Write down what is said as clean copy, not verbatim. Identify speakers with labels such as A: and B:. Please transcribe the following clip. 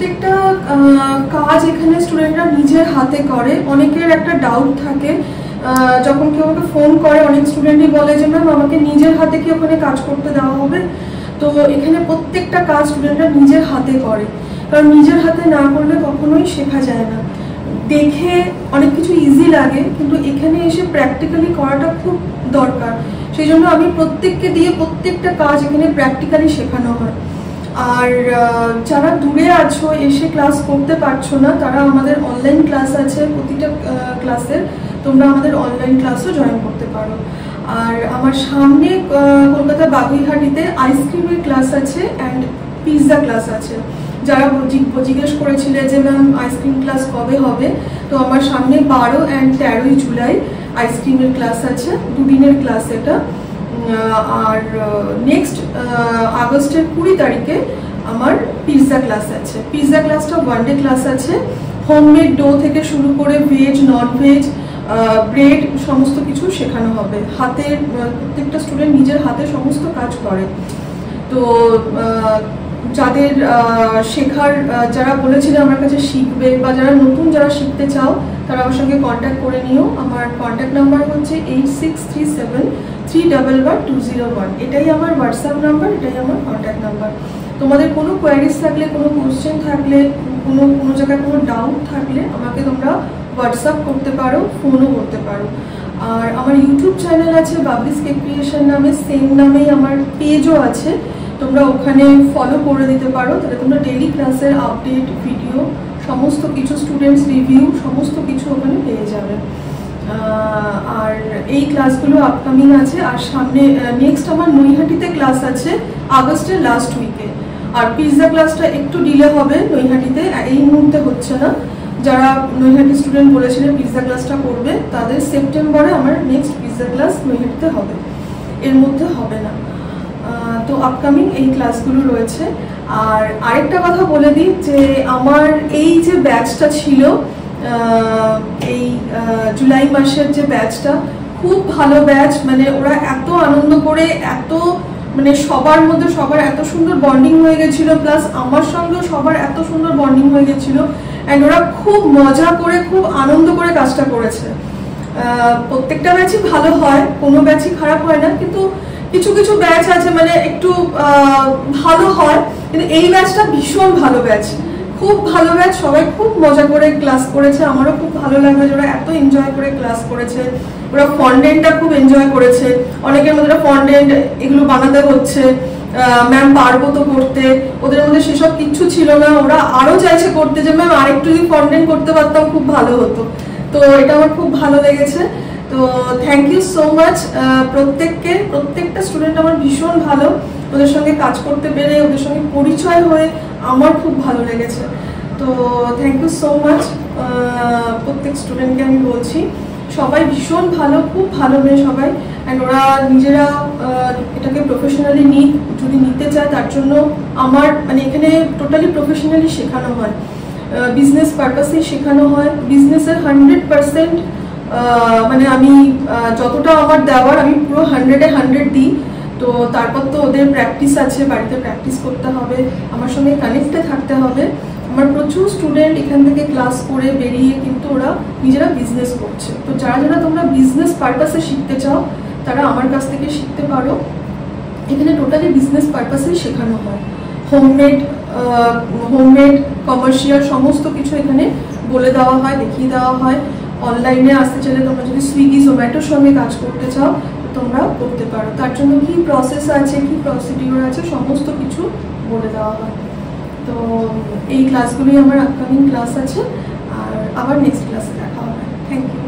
A: প্রত্যেকটা কাজ এখানে স্টুডেন্টরা নিজের হাতে করে। অনেকের একটা ডাউট থাকে, যখন কেউ আমাকে ফোন করে অনেক স্টুডেন্টই বলে যে ম্যাম আমাকে নিজের হাতে কি ওখানে কাজ করতে দেওয়া হবে। তো এখানে প্রত্যেকটা কাজ স্টুডেন্টরা নিজের হাতে করে, কারণ নিজের হাতে না করলে কখনোই শেখা যায় না। দেখে অনেক কিছু ইজি লাগে, কিন্তু এখানে এসে প্র্যাকটিক্যালি করাটা খুব দরকার। সেই জন্য আমি প্রত্যেককে দিয়ে প্রত্যেকটা কাজ এখানে প্র্যাকটিক্যালি শেখানো হয়। আর যারা দূরে আছো, এসে ক্লাস করতে পারছো না, তারা আমাদের অনলাইন ক্লাস আছে প্রতিটা ক্লাসের, তোমরা আমাদের অনলাইন ক্লাসও জয়েন করতে পারো। আর আমার সামনে কলকাতা বাগুইহাটিতে আইসক্রিমের ক্লাস আছে অ্যান্ড পিৎজা ক্লাস আছে। যারা জিজ্ঞেস করেছিলে যে ম্যাম আইসক্রিম ক্লাস কবে হবে, তো আমার সামনে 12 অ্যান্ড 13 জুলাই আইসক্রিমের ক্লাস আছে, দুদিনের ক্লাস এটা। আর নেক্সট আগস্টের 20 তারিখে আমার পিৎজা ক্লাস আছে। পিৎজা ক্লাসটা 1 ডে ক্লাস আছে। হোমমেড ডো থেকে শুরু করে ভেজ, নন ভেজ, ব্রেড সমস্ত কিছু শেখানো হবে। হাতের প্রত্যেকটা স্টুডেন্ট নিজের হাতে সমস্ত কাজ করে। তো যাদের শেখার, যারা বলেছিল আমার কাছে শিখবে, বা যারা নতুন যারা শিখতে চাও, তারা আমার সঙ্গে কন্ট্যাক্ট করে নিও। আমার কন্ট্যাক্ট নাম্বার হচ্ছে 8637311201। এটাই আমার হোয়াটসঅ্যাপ নাম্বার, এটাই আমার কন্ট্যাক্ট নাম্বার। তোমাদের কোনো কোয়ারিজ থাকলে, কোনো কোশ্চেন থাকলে, কোনো জায়গায় কোনো ডাউট থাকলে আমাকে তোমরা হোয়াটসঅ্যাপ করতে পারো, ফোনও করতে পারো। আর আমার ইউটিউব চ্যানেল আছে বাবলিস কেক ক্রিয়েশন নামে, সেম নামেই আমার পেজও আছে, তোমরা ওখানে ফলো করে দিতে পারো। তাহলে তোমরা ডেইলি ক্লাসের আপডেট, ভিডিও, সমস্ত কিছু, স্টুডেন্টস রিভিউ, সমস্ত কিছু ওখানে পেয়ে যাবে। আর এই ক্লাসগুলো আপকামিং আছে। আর সামনে নেক্সট আমার নৈহাটিতে ক্লাস আছে আগস্টের লাস্ট উইকে। আর পিৎজা ক্লাসটা একটু ডিলে হবে নৈহাটিতে, এই মুহূর্তে হচ্ছে না। যারা নৈহাটি স্টুডেন্ট বলেছিলেন পিৎজা ক্লাসটা করবে, তাদের সেপ্টেম্বরে আমার নেক্সট পিৎজা ক্লাস নৈহাটিতে হবে, এর মধ্যে হবে না। তো আপকামিং এই ক্লাসগুলো রয়েছে। আর আরেকটা কথা বলে দিই যে আমার এই যে ব্যাচটা ছিল, এই জুলাই মাসের যে ব্যাচটা, খুব ভালো ব্যাচ। মানে ওরা এত আনন্দ করে, এত মানে সবার মধ্যে সবার এত সুন্দর বন্ডিং হয়ে গেছিল, প্লাস আমার সঙ্গেও সবার এত সুন্দর বন্ডিং হয়ে গেছিল। অ্যান্ড ওরা খুব মজা করে, খুব আনন্দ করে কাজটা করেছে। প্রত্যেকটা ব্যাচই ভালো হয়, কোনো ব্যাচই খারাপ হয় না, কিন্তু কিছু কিছু ব্যাচ আছে মানে একটু ভালো হয়, কিন্তু এই ব্যাচটা ভীষণ ভালো ব্যাচ, খুব ভালো ব্যাচ। সবাই খুব মজা করে ক্লাস করেছে, আমারও খুব ভালো লাগলো যে ওরা এত এনজয় করে ক্লাস করেছে। ওরা ফন্ডেন্টটা খুব এনজয় করেছে। অনেকের মধ্যে ফন্ডেন্ট এগুলো বানাতে হচ্ছে, ম্যাম পারবো তো করতে, ওদের মধ্যে সেসব কিচ্ছু ছিল না। ওরা আরো চাইছে করতে, যে ম্যাম আরেকটু যদি ফন্ডেন্ট করতে পারতাম খুব ভালো হতো। তো এটা আমার খুব ভালো লেগেছে। তো থ্যাংক ইউ সো মাচ প্রত্যেককে। প্রত্যেকটা স্টুডেন্ট আমার ভীষণ ভালো, ওদের সঙ্গে কাজ করতে পেরে, ওদের সঙ্গে পরিচয় হয়ে আমার খুব ভালো লেগেছে। তো থ্যাংক ইউ সো মাচ প্রত্যেক স্টুডেন্টকে আমি বলছি। সবাই ভীষণ ভালো, খুব ভালো মেয়ে সবাই। অ্যান্ড ওরা নিজেরা এটাকে প্রফেশনালি যদি নিতে চায়, তার জন্য আমার মানে এখানে টোটালি প্রফেশনালি শেখানো হয়, বিজনেস পারপাসেই শেখানো হয়। বিজনেসের 100% মানে আমি যতটা আমার দেওয়ার আমি পুরো 100-এ 100 দিই। তো তারপর তো ওদের প্র্যাকটিস আছে, বাড়িতে প্র্যাকটিস করতে হবে, আমার সঙ্গে কানেক্টে থাকতে হবে। আমার প্রচুর স্টুডেন্ট এখান থেকে ক্লাস করে বেরিয়ে কিন্তু ওরা নিজেরা বিজনেস করছে। তো যারা যারা তোমরা বিজনেস পারপাসে শিখতে চাও, তারা আমার কাছ থেকে শিখতে পারো। এখানে টোটালি বিজনেস পারপাসেই শেখানো হয়। হোমমেড কমার্শিয়াল সমস্ত কিছু এখানে বলে দেওয়া হয়, দেখিয়ে দেওয়া হয়। অনলাইনে আসতে চাইলে তোমরা যদি সুইগি, জোম্যাটোর সঙ্গে কাজ করতে চাও, তোমরা করতে পারো। তার জন্য কি প্রসেস আছে, কি প্রসিডিওর আছে, সমস্ত কিছু বলে দেওয়া হয়। তো এই ক্লাসগুলোই আমার আপকামিং ক্লাস আছে। আর আবার নেক্সট ক্লাসে দেখা হবে। Thank you.